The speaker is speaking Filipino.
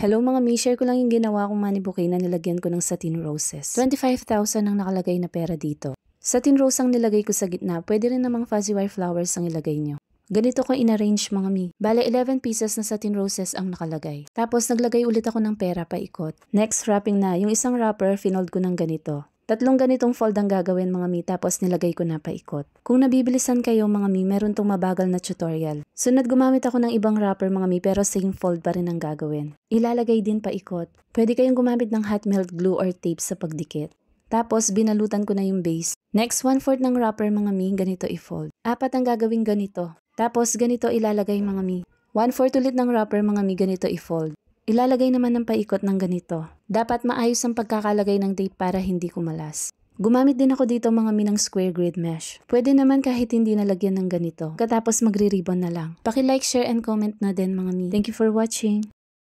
Hello mga mi, share ko lang yung ginawa kong money bouquet na nilagyan ko ng satin roses. 25,000 ang nakalagay na pera dito. Satin rose ang nilagay ko sa gitna, pwede rin namang fuzzy wire flowers ang ilagay nyo. Ganito ko inarrange mga mi. Bale 11 pieces na satin roses ang nakalagay. Tapos naglagay ulit ako ng pera paikot. Next wrapping na, yung isang wrapper finold ko ng ganito. Tatlong ganitong fold ang gagawin mga mi tapos nilagay ko na paikot. Kung nabibilisan kayo mga mi, meron tong mabagal na tutorial. Sunod gumamit ako ng ibang wrapper mga mi pero same fold pa rin ang gagawin. Ilalagay din paikot. Pwede kayong gumamit ng hot melt glue or tape sa pagdikit. Tapos binalutan ko na yung base. Next 1/4 ng wrapper mga mi, ganito i-fold. 4 ang gagawin ganito. Tapos ganito ilalagay mga mi. 1/4 ulit ng wrapper mga mi, ganito i-fold. Ilalagay naman ng paikot ng ganito. Dapat maayos ang pagkakalagay ng tape para hindi kumalas. Gumamit din ako dito mga mi ng square grid mesh. Pwede naman kahit hindi nalagyan ng ganito. Katapos magre-ribbon na lang. Paki-like, share, and comment na din mga mi. Thank you for watching.